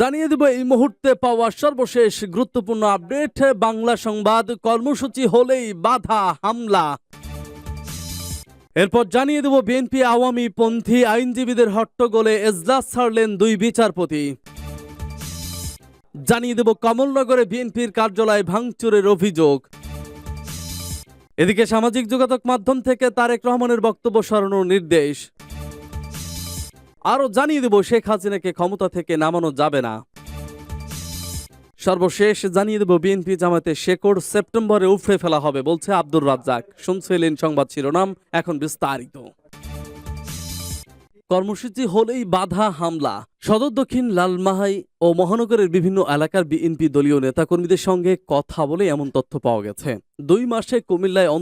জানিয়ে দেব এই মুহূর্তে পাওয়া সর্বশেষ গুরুত্বপূর্ণ আপডেট। বাংলা সংবাদ কর্মসূচি হলেই বাধা হামলা। এরপর জানিয়ে দেব বিএনপি আওয়ামী পন্থী আইনজীবীদের হট্টগোলে এজলাস ছাড়লেন দুই বিচারপতি। জানিয়ে দেব কমলনগরে বিএনপির কার্যালয় ভাঙচুরের অভিযোগ। এদিকে সামাজিক যোগাযোগ মাধ্যম থেকে তারেক রহমানের বক্তব্য সরানোর নির্দেশ। আরো জানিয়ে দেব শেখ হাসিনাকে ক্ষমতা থেকে নামানো যাবে না। সর্বশেষ জানিয়ে দেব বিএনপি জামাতে শেকড় সেপ্টেম্বরে উফড়ে ফেলা হবে বলছে আব্দুর রাজ্জাক। শুনছিলেন সংবাদ শিরোনাম, এখন বিস্তারিত। কর্মসূচি হলেই বাধা হামলা। সদর দক্ষিণ লালমাহাই ও মহানগরের বিভিন্ন এলাকার বিএনপি দলীয় নেতাকর্মীদের সঙ্গে কথা বলে এমন তথ্য পাওয়া গেছে। 2 মাসে কুমিল্লায়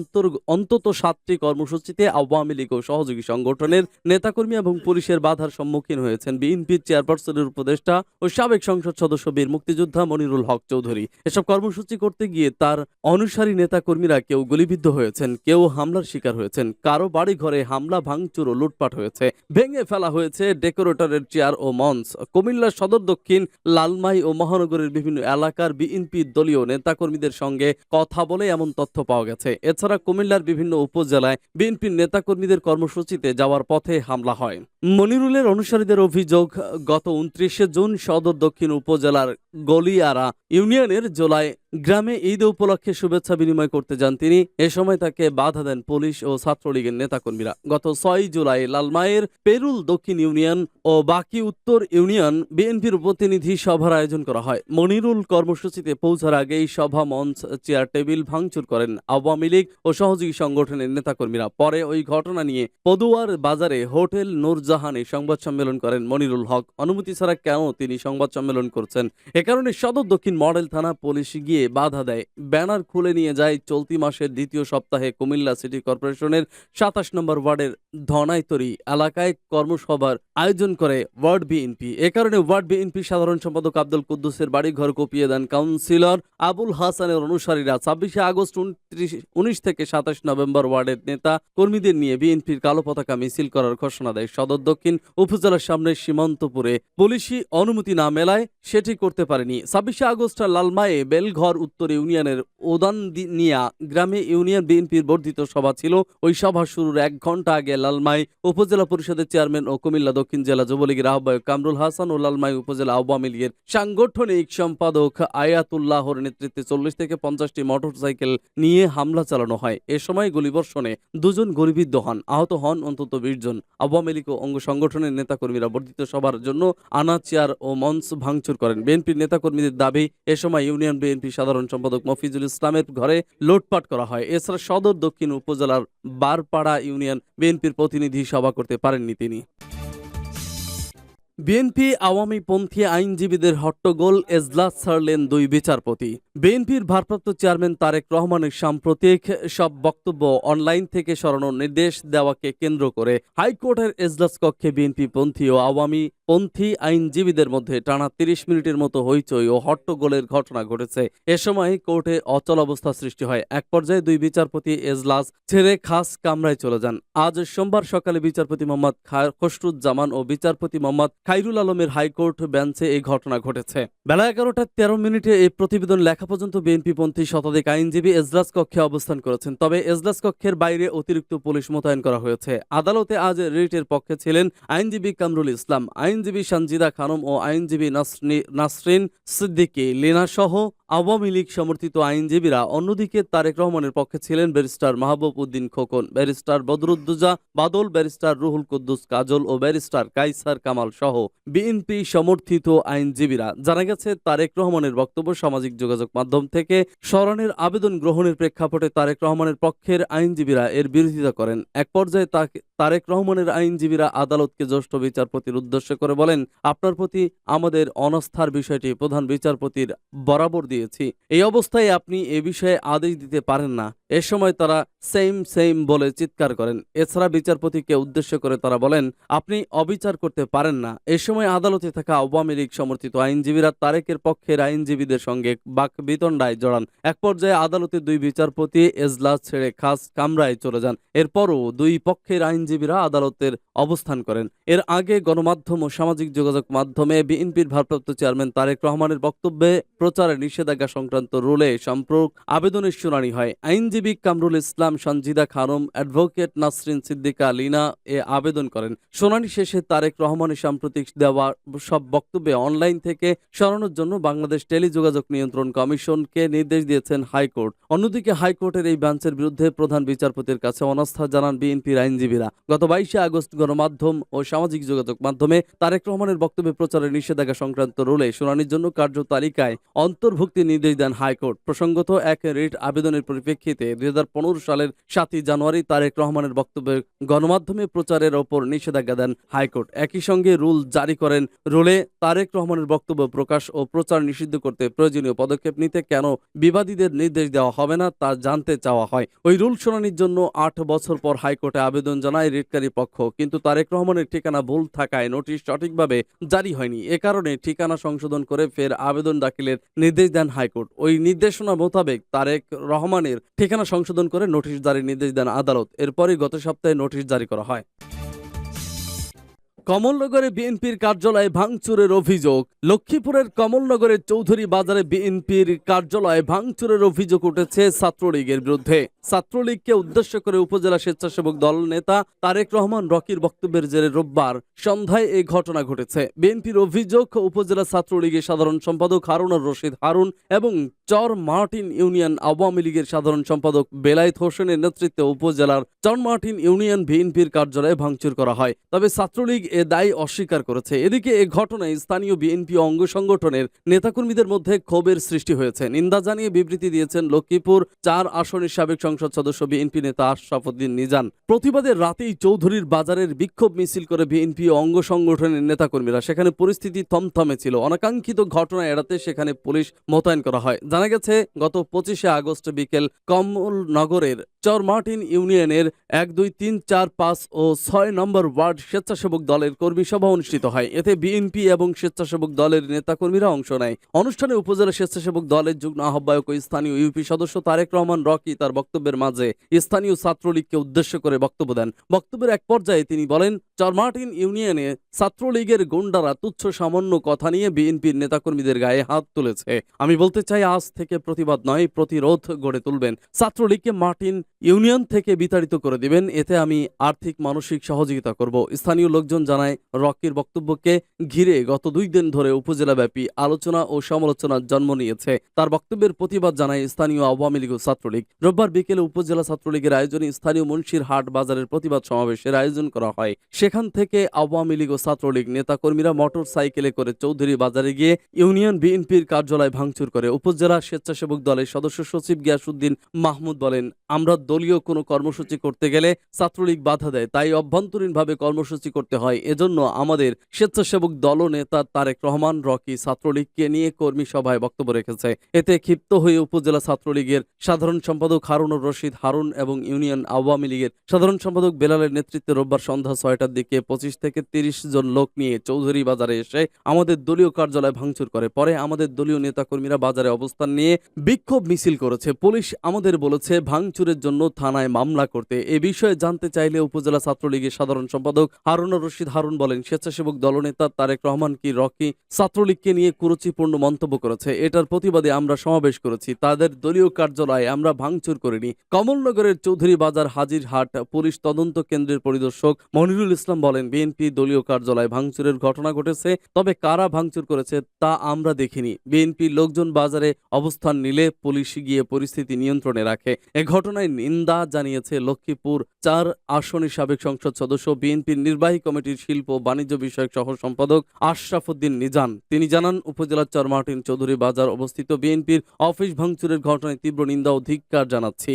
অন্তত 7টি কর্মসূচিতে আওয়ামী লীগ ও সহযোগী সংগঠনের নেতাকর্মী এবং পুলিশের বাধার সম্মুখীন হয়েছেন বিএনপির চেয়ারপারসনের উপদেষ্টা ও সাবেক সংসদ সদস্য বীর মুক্তিযোদ্ধা মনিরুল হক চৌধুরী। এসব কর্মসূচি করতে গিয়ে তার অনুসারী নেতাকর্মীরা কেউ গুলিবিদ্ধ হয়েছেন, কেউ হামলার শিকার হয়েছেন, কারো বাড়ি ঘরে হামলা ভাঙচুর ও লুটপাট হয়েছে। ভেঙে ফেলা হয়েছে ডেকোরেটরের চেয়ার ও মঞ্চ। কুমিল্লার সদর দক্ষিণ লালমাই ও মহানগরের বিভিন্ন এলাকার বিএনপি দলীয় নেতাকর্মীদের সঙ্গে কথা বলে এমন তথ্য পাওয়া গেছে। এছাড়া কুমিল্লার বিভিন্ন উপজেলায় বিএনপির নেতাকর্মীদের কর্মসূচিতে যাওয়ার পথে হামলা হয়। মনিরুলের অনুসারীদের অভিযোগ, গত 29 জুন সদর দক্ষিণ উপজেলার গলিয়ারা ইউনিয়নের জোলাই গ্রামে ঈদ উপলক্ষে শুভেচ্ছা বিনিময় করতে যান তিনি। এ সময় তাকে বাধা দেন পুলিশ ও ছাত্রলীগের নেতাকর্মীরা। গত 6 জুলাই লালমাইয়ের পেরুল দক্ষিণ ইউনিয়ন ও বাকি উত্তর ইউনিয়ন বিএনপির প্রতিনিধি সভার আয়োজন করা হয়। মনিরুল কর্মসূচিতে পৌঁছার আগেই সভা মঞ্চ, চেয়ার টেবিল ভাঙচুর করেন আওয়ামী লীগ ও সহযোগী সংগঠনের নেতাকর্মীরা। পরে ওই ঘটনা নিয়ে পদুয়ার বাজারে হোটেল নূরজাহানে সংবাদ সম্মেলন করেন মনিরুল হক। অনুমতি ছাড়া কেন তিনি সংবাদ সম্মেলন করছেন, এ কারণে সদর দক্ষিণ মডেল থানা পুলিশ গিয়ে বাধা দেয়। ব্যানার খুলে নিয়ে যায়। চলতি মাসের দ্বিতীয় সপ্তাহে কুমিল্লা সিটি কর্পোরেশনের 27 নম্বর ওয়ার্ডের ধনাইতরি এলাকায় কর্মসভার আয়োজন করে ওয়ার্ড বিএনপি। এ কারণে ওয়ার্ড বিএনপি সাধারণ সম্পাদক আব্দুল কুদ্দুসের বাড়িঘর কুপিয়ে দেন কাউন্সিলর আবুল হাসানের অনুসারীরা। 26 আগস্ট 19 থেকে 27 নভেম্বর ওয়ার্ডের নেতা কর্মীদের নিয়ে বিএনপির কালো পতাকা মিছিল করার ঘোষণা দেয়। সদর দক্ষিণ উপজেলার সামনে সীমান্তপুরে পুলিশি অনুমতি না মেলায় সেটি করতে পারেনি। 26 আগস্ট লালমায়ে বেলঘর উত্তর ইউনিয়নের ওদাননিয়া গ্রামে ইউনিয়ন বিএনপির বর্ধিত সভা ছিল। ওই সভা শুরুর 1 ঘন্টা আগে লালমাই উপজেলা পরিষদের চেয়ারম্যান ও কুমিল্লা দক্ষিণ জেলা যুবলীগের আহ্বায়ক কামরুল হাসান ও লালমাই উপজেলা আওয়ামী লীগের সাংগঠনিক সম্পাদক আয়াতুল্লাহর নেতৃত্বে 40 থেকে 50টি মোটরসাইকেল নিয়ে হামলা চালানো হয়। এ সময় গুলিবর্ষণে 2 জন গুলিবিদ্ধ হন, আহত হন অন্তত 20 জন। আওয়ামী লীগ ও অঙ্গ সংগঠনের নেতাকর্মীরা বর্ধিত সভার জন্য আনা চেয়ার ও মঞ্চ ভাঙচুর করেন। বিএনপির নেতাকর্মীদের দাবি, এ সময় ইউনিয়ন বিএনপি সাধারণ সম্পাদক মফিজুল ইসলামের ঘরে লুটপাট করা হয়। এছাড়া সদর দক্ষিণ উপজেলার বারপাড়া ইউনিয়ন বিএনপির প্রতিনিধি সভা করতে পারেননি তিনি। বিএনপি আওয়ামী পন্থী আইনজীবীদের হট্টগোল, এজলাস ছাড়লেন 2 বিচারপতি। বিএনপির ভারপ্রাপ্ত চেয়ারম্যান তারেক রহমানের সাম্প্রতিক সব বক্তব্য অনলাইন থেকে সরানোর নির্দেশ দেওয়াকে কেন্দ্র করে হাইকোর্টের এজলাস কক্ষে বিএনপি পন্থী ও আওয়ামী পন্থী আইনজীবীদের মধ্যে টানা 30 মিনিটের মতো হইচই ও হট্টগোলের ঘটনা ঘটেছে। এ সময় কোর্টে অচল অবস্থা সৃষ্টি হয়। এক পর্যায়ে 2 বিচারপতি এজলাস ছেড়ে খাস কামরায় চলে যান। আজ সোমবার সকালে বিচারপতি মোহাম্মদ খসরুজ্জামান ও বিচারপতি মোহাম্মদ খাইরুল আলমের হাইকোর্ট বেঞ্চে এই ঘটনা ঘটেছে। বেলা 11:13 এই প্রতিবেদন লেখা পর্যন্ত বিএনপি পন্থী শতাধিক আইনজীবী এজলাস কক্ষে অবস্থান করেছেন। তবে এজলাস কক্ষের বাইরে অতিরিক্ত পুলিশ মোতায়েন করা হয়েছে। আদালতে আজ রিটের পক্ষে ছিলেন আইনজীবী কামরুল ইসলাম, আইনজীবী সঞ্জিদা খানম ও আইনজীবী নাসরিন সিদ্দিকী লীনা সহ আওয়ামী লীগ সমর্থিত আইনজীবীরা। অন্যদিকে তারেক রহমানের পক্ষে ছিলেন ব্যারিস্টার মাহবুব উদ্দিন খোকন, ব্যারিস্টার বদরুদ্দোজা বাদল, ব্যারিস্টার রুহুল কুদ্দুস কাজল ও ব্যারিস্টার কাইসার কামাল সহ বিএনপি সমর্থিত আইনজীবীরা। জানা গেছে, তারেক রহমানের বক্তব্য সামাজিক যোগাযোগ মাধ্যম থেকে সরানোর আবেদন গ্রহণের প্রেক্ষাপটে তারেক রহমানের পক্ষের আইনজীবীরা এর বিরোধিতা করেন। এক পর্যায়ে তারেক রহমানের আইনজীবীরা আদালতকে জ্যেষ্ঠ বিচারপতির উদ্দেশ্য করে বলেন, আপনার প্রতি আমাদের অনাস্থার বিষয়টি প্রধান বিচারপতির বরাবর দিয়েছি। এই অবস্থায় আপনি এ বিষয়ে আদেশ দিতে পারেন না। এ সময় তারা সেম বলে চিৎকার করেন। এছাড়া বিচারপতিকে উদ্দেশ্য করে তারা বলেন, আপনি অবিচার করতে পারেন না। এ সময় আদালতে থাকা আওয়ামী লীগ সমর্থিত আইনজীবীরা তারেকের পক্ষের আইনজীবীদের সঙ্গে বাকবিতণ্ডায় জড়ান। এক পর্যায়ে আদালতে 2 বিচারপতি এজলাস ছেড়ে খাস কামরায় চলে যান। এরপরও 2 পক্ষের আইনজীবী আইনজীবীরা আদালতের অবস্থান করেন। এর আগে গণমাধ্যম ও সামাজিক যোগাযোগ মাধ্যমে বিএনপির ভারপ্রাপ্ত চেয়ারম্যান তারেক রহমানের বক্তব্যে প্রচারে নিষেধাজ্ঞা সংক্রান্ত রুলে সম্পর্ক আবেদনের শুনানি হয়। আইনজীবী কামরুল ইসলাম, সঞ্জিদা খানম, অ্যাডভোকেট নাসরিন সিদ্দিকা লিনা এ আবেদন করেন। শুনানি শেষে তারেক রহমানের সাম্প্রতিক দেওয়া সব বক্তব্যে অনলাইন থেকে সরানোর জন্য বাংলাদেশ টেলিযোগাযোগ নিয়ন্ত্রণ কমিশনকে নির্দেশ দিয়েছেন হাইকোর্ট। অন্যদিকে হাইকোর্টের এই বেঞ্চের বিরুদ্ধে প্রধান বিচারপতির কাছে অনাস্থা জানান বিএনপির আইনজীবীরা। গত 22 আগস্ট গণমাধ্যম ও সামাজিক যোগাযোগ মাধ্যমে তারেক রহমানের বক্তব্যে প্রচারের নিষেধাজ্ঞা সংক্রান্ত রুলে শুনানির জন্য কার্যতালিকায় অন্তর্ভুক্তির নির্দেশ দেন হাইকোর্ট। প্রসঙ্গত, এক রিট আবেদনের পরিপ্রেক্ষিতে 2015 সালের 7 জানুয়ারি তারেক রহমানের বক্তব্যে গণমাধ্যমে প্রচারের ওপর নিষেধাজ্ঞা দেন হাইকোর্ট। একই সঙ্গে রুল জারি করেন। রুলে তারেক রহমানের বক্তব্য প্রকাশ ও প্রচার নিষিদ্ধ করতে প্রয়োজনীয় পদক্ষেপ নিতে কেন বিবাদীদের নির্দেশ দেওয়া হবে না তা জানতে চাওয়া হয়। ওই রুল শুনানির জন্য 8 বছর পর হাইকোর্টে আবেদন জানায় রিটকারী পক্ষ, কিন্তু তারেক রহমানের ঠিকানা ভুল থাকায় নোটিশ সঠিকভাবে জারি হয়নি। এ কারণে ঠিকানা সংশোধন করে ফের আবেদন দাখিলের নির্দেশ দেন হাইকোর্ট। ওই নির্দেশনা মোতাবেক তারেক রহমানের ঠিকানা সংশোধন করে নোটিশ জারির নির্দেশ দেন আদালত। এরপরই গত সপ্তাহে নোটিশ জারি করা হয়। কমলনগরে বিএনপির কার্যালয়ে ভাঙচুরের অভিযোগ। লক্ষ্মীপুরের কমলনগরের চৌধুরী বাজারে বিএনপির কার্যালয়ে ভাঙচুরের অভিযোগ উঠেছে ছাত্রলীগের বিরুদ্ধে। ছাত্রলীগকে উদ্দেশ্য করে উপজেলা স্বেচ্ছাসেবক দল নেতা তারেক রহমান রকির বক্তব্যের জেরে রোববার সন্ধ্যায় এই ঘটনা ঘটেছে। বিএনপির অভিযোগ, উপজেলা ছাত্রলীগের সাধারণ সম্পাদক হারুনুর রশিদ হারুন এবং চর মার্টিন ইউনিয়ন আওয়ামী লীগের সাধারণ সম্পাদক বেলায়েত হোসেনের নেতৃত্বে উপজেলার চর মার্টিন ইউনিয়ন বিএনপির কার্যালয়ে ভাঙচুর করা হয়। তবে ছাত্রলীগ এ দায় অস্বীকার করেছে। এদিকে এ ঘটনায় স্থানীয় বিএনপি অঙ্গ সংগঠনের নেতাকর্মীদের মধ্যে ক্ষোভের সৃষ্টি হয়েছে। নিন্দা জানিয়ে বিবৃতি দিয়েছেন লক্ষ্মীপুর 4 আসনের সাবেক সংসদ সদস্য বিএনপি নেতা আশরাফুদ্দিন নিজান। প্রতিবাদের রাতেই চৌধুরীর বাজারের বিক্ষোভ মিছিল করে বিএনপি অঙ্গ সংগঠনের নেতাকর্মীরা। সেখানে পরিস্থিতি থমথমে ছিল। অনাকাঙ্ক্ষিত ঘটনা এড়াতে সেখানে পুলিশ মোতায়েন করা হয়। জানা গেছে, গত 25 আগস্ট বিকেল কমলনগরের চর মার্টিন ইউনিয়নের 1, 2, 3, 4, 5 ও 6 নম্বর ওয়ার্ড স্বেচ্ছাসেবক দলের কর্মী সভা অনুষ্ঠিত হয়। এতে বিএনপি এবং স্বেচ্ছাসেবক দলের নেতাকর্মীরা অংশ নেয়। অনুষ্ঠানে উপজেলা স্বেচ্ছাসেবক দলের যুগ্ম আহ্বায়ক ও স্থানীয় ইউপি সদস্য তারেক রহমান রকি তার বক্তব্যের মাঝে স্থানীয় ছাত্রলীগকে উদ্দেশ্য করে বক্তব্য দেন। বক্তব্যের এক পর্যায়ে তিনি বলেন, চর মার্টিন ইউনিয়নে ছাত্রলীগের গুন্ডারা তুচ্ছ সামান্য কথা নিয়ে বিএনপির নেতাকর্মীদের গায়ে হাত তুলেছে। আমি বলতে চাই, আজ থেকে প্রতিবাদ নয়, প্রতিরোধ গড়ে তুলবেন। ছাত্রলীগকে মার্টিন ইউনিয়ন থেকে বিতাড়িত করে দিবেন। এতে আমি আর্থিক মানসিক সহযোগিতা করব। স্থানীয় লোকজন জানায়, রকির বক্তব্যকে ঘিরে গত 2 দিন ধরে উপজেলাব্যাপী আলোচনা ও সমালোচনার জন্ম নিয়েছে। তার বক্তব্যের প্রতিবাদ জানায় স্থানীয় আওয়ামী লীগ ও ছাত্রলীগ। রোববার বিকেলে উপজেলা ছাত্রলীগের আয়োজনে স্থানীয় মুন্সির হাট বাজারের প্রতিবাদ সমাবেশের আয়োজন করা হয়। সেখান থেকে আওয়ামী লীগ ও ছাত্রলীগ নেতাকর্মীরা মোটর সাইকেলে করে চৌধুরী বাজারে গিয়ে ইউনিয়ন বিএনপির কার্যালয় ভাঙচুর করে। উপজেলা স্বেচ্ছাসেবক দলের সদস্য সচিব গিয়াসউদ্দিন মাহমুদ বলেন, আমরা দলীয় কোনো কর্মসূচি করতে গেলে ছাত্রলীগ বাধা দেয়, তাই অভ্যন্তরীণভাবে কর্মসূচি করতে হয়। এজন্য আমাদের স্বেচ্ছাসেবক দল নেতা তারেক রহমান রকি ছাত্রলীগকে নিয়ে কর্মী সভায় বক্তব্য রেখেছে। এতে ক্ষিপ্ত হয়ে উপজেলা ছাত্রলীগের সাধারণ সম্পাদক হারুনুর রশিদ হারুন এবং ইউনিয়ন আওয়ামী লীগের সাধারণ সম্পাদক বেলালের নেতৃত্বে রোববার সন্ধ্যা 6টার দিকে 25 থেকে 30 জন লোক নিয়ে চৌধুরী বাজারে এসে আমাদের দলীয় কার্যালয় ভাঙচুর করে। পরে আমাদের দলীয় নেতাকর্মীরা বাজারে অবস্থান নিয়ে বিক্ষোভ মিছিল করেছে। পুলিশ আমাদের বলেছে ভাঙচুরের জন্য থানায় মামলা করতে। এ বিষয়ে জানতে চাইলে উপজেলা ছাত্রলীগের সাধারণ সম্পাদক হারুনুর রশিদ হারুন বলেন, স্বেচ্ছাসেবক দলনেতা তারেক রহমান কি রকি ছাত্রলীগকে নিয়ে কুরুচিপূর্ণ মন্তব্য করেছে। এটার প্রতিবাদে আমরা সমাবেশ করেছি। তাদের দলীয় কার্যালয়ে আমরা ভাঙচুর করিনি। কমলনগরের চৌধুরী বাজার হাজিরহাট পুলিশ তদন্ত কেন্দ্রের পরিদর্শক মনিরুল ইসলাম বলেন, বিএনপি দলীয় কার্যালয়ে ভাঙচুরের ঘটনা ঘটেছে, তবে কারা ভাঙচুর করেছে তা আমরা দেখিনি। বিএনপির লোকজন বাজারে অবস্থান নিলে পুলিশ গিয়ে পরিস্থিতি নিয়ন্ত্রণে রাখে। এ ঘটনায় নিন্দা জানিয়েছে লক্ষ্মীপুর 4 আসনের সাবেক সংসদ সদস্য বিএনপির নির্বাহী কমিটির শিল্প ও বাণিজ্য বিষয়ক সহ সম্পাদক আশরাফুদ্দিন নিজান। তিনি জানান, উপজেলার চর মার্টিন চৌধুরী বাজার অবস্থিত বিএনপির অফিস ভাঙচুরের ঘটনায় তীব্র নিন্দা ও ধিক্কার জানাচ্ছি।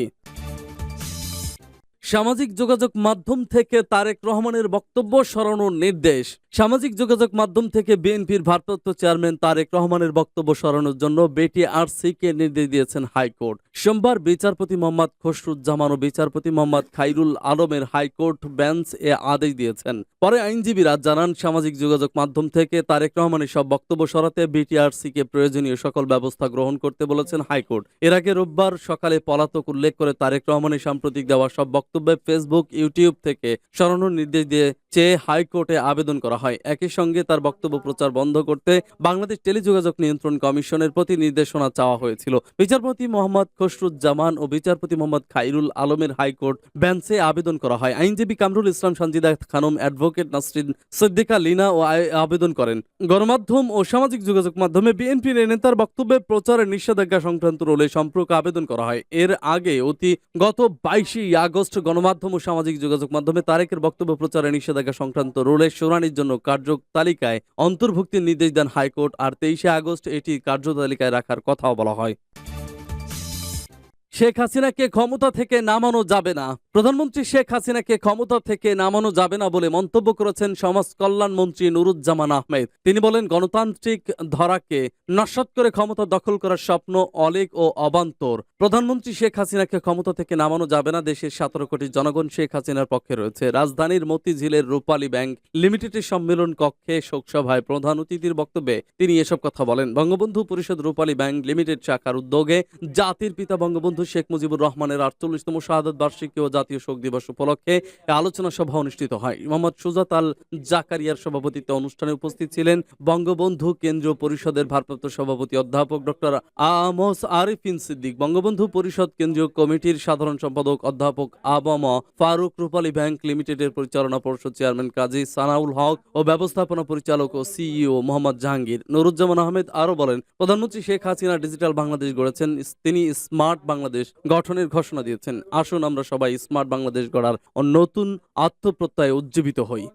সামাজিক যোগাযোগ মাধ্যম থেকে তারেক রহমানের বক্তব্য সরানোর নির্দেশ। সামাজিক যোগাযোগ মাধ্যম থেকে বিএনপির ভারপ্রাপ্ত চেয়ারম্যান তারেক রহমানের বক্তব্য সরানোর জন্য বিটিআরসিকে নির্দেশ দিয়েছেন হাইকোর্ট। সোমবার বিচারপতি মোহাম্মদ খসরুজ্জামান ও বিচারপতি মোহাম্মদ খাইরুল আলমের হাইকোর্ট বেঞ্চ এ আদেশ দিয়েছেন। পরে আইনজীবীরা জানান, সামাজিক যোগাযোগ মাধ্যম থেকে তারেক রহমানের সব বক্তব্য সরাতে বিটিআরসিকে প্রয়োজনীয় সকল ব্যবস্থা গ্রহণ করতে বলেছেন হাইকোর্ট। এর আগে রোববার সকালে পলাতক উল্লেখ করে তারেক রহমানের সাম্প্রতিক দেওয়া সব বক্তব্য বক্তব্যে ফেসবুক, ইউটিউব থেকে সরানোর নির্দেশ দিয়ে চেয়ে হাইকোর্টে আবেদন করা হয়। একই সঙ্গে তার বক্তব্য প্রচার বন্ধ করতে বাংলাদেশ টেলিযোগাযোগ নিয়ন্ত্রণ কমিশনের প্রতি নির্দেশনা চাওয়া হয়েছিল। বিচারপতি মোহাম্মদ খসরুজ্জামান ও বিচারপতি মোহাম্মদ খাইরুল আলমের হাইকোর্ট বেঞ্চে আবেদন করা হয়। আইনজীবী কামরুল ইসলাম, সানজিদা খানম, অ্যাডভোকেট নাসরিন সিদ্দিকা লিনা ও আবেদন করেন। গণমাধ্যম ও সামাজিক যোগাযোগ মাধ্যমে বিএনপির নেতার বক্তব্যের প্রচারের নিষেধাজ্ঞা সংক্রান্ত রোলে সম্পর্কে আবেদন করা হয়। এর আগে গত 22 আগস্ট গণমাধ্যম ও সামাজিক যোগাযোগ মাধ্যমে তারেকের বক্তব্য প্রচারের নিষেধাজ্ঞা সংক্রান্ত রোলে শুনানির জন্য কার্যতালিকায় অন্তর্ভুক্তির নির্দেশ দেন হাইকোর্ট। আর 23 আগস্ট এটি কার্যতালিকায় রাখার কথাও বলা হয়। শেখ হাসিনাকে ক্ষমতা থেকে নামানো যাবে না। প্রধানমন্ত্রী শেখ হাসিনাকে ক্ষমতা থেকে নামানো যাবে না বলে মন্তব্য করেছেন সমাজ কল্যাণ মন্ত্রী নুরুজ্জামান আহমেদ। তিনি বলেন, গণতান্ত্রিক ধারাকে নস্যাৎ করে ক্ষমতা দখল করার স্বপ্ন অলেক ও অবান্তর। প্রধানমন্ত্রী শেখ হাসিনাকে ক্ষমতা থেকে নামানো যাবে না। দেশের 17 কোটি জনগণ শেখ হাসিনার পক্ষে রয়েছে। রাজধানীর মতিঝিলের রূপালী ব্যাংক লিমিটেডের সম্মেলন কক্ষে শোকসভায় প্রধান অতিথির বক্তব্যে তিনি এসব কথা বলেন। বঙ্গবন্ধু পরিষদ রূপালী ব্যাংক লিমিটেড শাখার উদ্যোগে জাতির পিতা বঙ্গবন্ধু শেখ মুজিবুর রহমানের 48তম শাহাদাত বার্ষিকী ও জাতীয় শোক দিবস উপলক্ষে আলোচনা সভা অনুষ্ঠিত হয়। মোহাম্মদ সুজাত আল জাকারিয়ার সভাপতিত্বে অনুষ্ঠানে উপস্থিত ছিলেন বঙ্গবন্ধু কেন্দ্রীয় পরিষদের ভারপ্রাপ্ত সভাপতি অধ্যাপক ডক্টর আমস আরিফিন সিদ্দিক, বঙ্গবন্ধু পরিষদ কেন্দ্রীয় কমিটির সাধারণ সম্পাদক অধ্যাপক আবম ফারুক, রূপালী ব্যাংক লিমিটেডের পরিচালনা পরিষদ চেয়ারম্যান কাজী সানাউল হক ও ব্যবস্থাপনা পরিচালক ও সিইও মোহাম্মদ জাহাঙ্গীর। নুরুজ্জামান আহমেদ আরো বলেন, প্রধানমন্ত্রী শেখ হাসিনা ডিজিটাল বাংলাদেশ গড়েছেন। তিনি স্মার্ট বাংলাদেশ গঠনের ঘোষণা দিয়েছেন। আসুন আমরা সবাই স্মার্ট বাংলাদেশ গড়ার ও নতুন আত্মপ্রত্যয়ে উজ্জীবিত হই।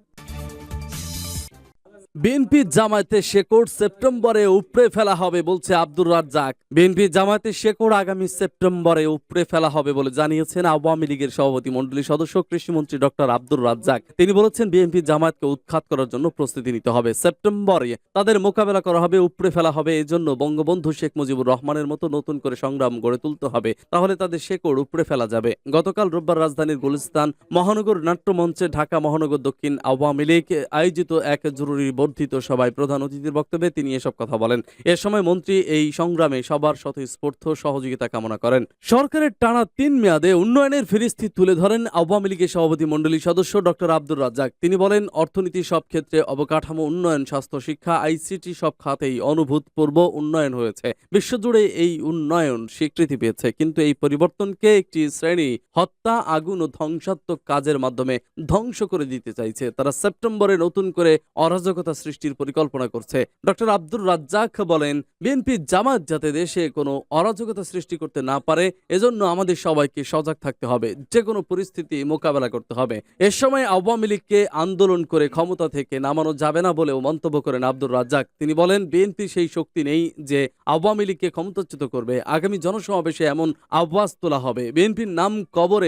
বিএনপি জামায়াতের শেকড় সেপ্টেম্বরে উপড়ে ফেলা হবে বলছে আব্দুর রাজ্জাক। বিএনপি জামায়াতের শেকড় আগামী সেপ্টেম্বরে উপড়ে ফেলা হবে বলে জানিয়েছেন আওয়ামী লীগের সভাপতি মণ্ডলীর সদস্য কৃষিমন্ত্রী ডক্টর আব্দুর রাজ্জাক। তিনি বলেছেন, বিএনপি জামায়াতকে উৎখাত করার জন্য প্রস্তুতি নিতে হবে। সেপ্টেম্বরে তাদের মোকাবেলা করা হবে, উপড়ে ফেলা হবে। এজন্য বঙ্গবন্ধু শেখ মুজিবুর রহমানের মতো নতুন করে সংগ্রাম গড়ে তুলতে হবে, তাহলে তাদের শেকড় উপড়ে ফেলা যাবে। গতকাল রোববার রাজধানীর গুলিস্তান মহানগর নাট্যমঞ্চে ঢাকা মহানগর দক্ষিণ আওয়ামী লীগ আয়োজিত এক জরুরি বর্ধিত সভায় প্রধান অতিথির বক্তব্যে তিনি এসব কথা বলেন। এ সময় মন্ত্রী এই সংগ্রামে সবার স্বতঃস্ফূর্ত সহযোগিতা কামনা করেন। সরকারের টানা 3 মেয়াদে উন্নয়নের ফিরিস্তি তুলে ধরেন আওয়ামী লীগের সভাপতি মণ্ডলীর সদস্য ডক্টর আব্দুর রাজ্জাক। তিনি বলেন, অর্থনীতি সব ক্ষেত্রে অবকাঠামো উন্নয়ন, স্বাস্থ্য, শিক্ষা, আইসিটি সব খাতেই অনুভূতপূর্ব উন্নয়ন হয়েছে। বিশ্বজুড়ে এই উন্নয়ন স্বীকৃতি পেয়েছে, কিন্তু এই পরিবর্তনকে একটি শ্রেণী হত্যা, আগুন ও ধ্বংসাত্মক কাজের মাধ্যমে ধ্বংস করে দিতে চাইছে। তারা সেপ্টেম্বরে নতুন করে অরাজকতা সৃষ্টির পরিকল্পনা করছে। ডক্টর আব্দুর রাজ্জাক বলেন, বিএনপি জামাত যাতে দেশে কোনো অরাজকতা সৃষ্টি করতে না পারে, এজন্য আমাদের সবাইকে সজাগ থাকতে হবে, যে কোনো পরিস্থিতি মোকাবেলা করতে হবে। এ সময় আওয়ামী লীগকে আন্দোলন করে ক্ষমতা থেকে নামানো যাবে না বলেও মন্তব্য করেন আব্দুর রাজ্জাক। তিনি বলেন, বিএনপি সেই শক্তি নেই যে আওয়ামী লীগকে ক্ষমতাচ্যুত করবে। আগামী জনসমাবেশে এমন আওয়াজ তোলা হবে, বিএনপির নাম কবরে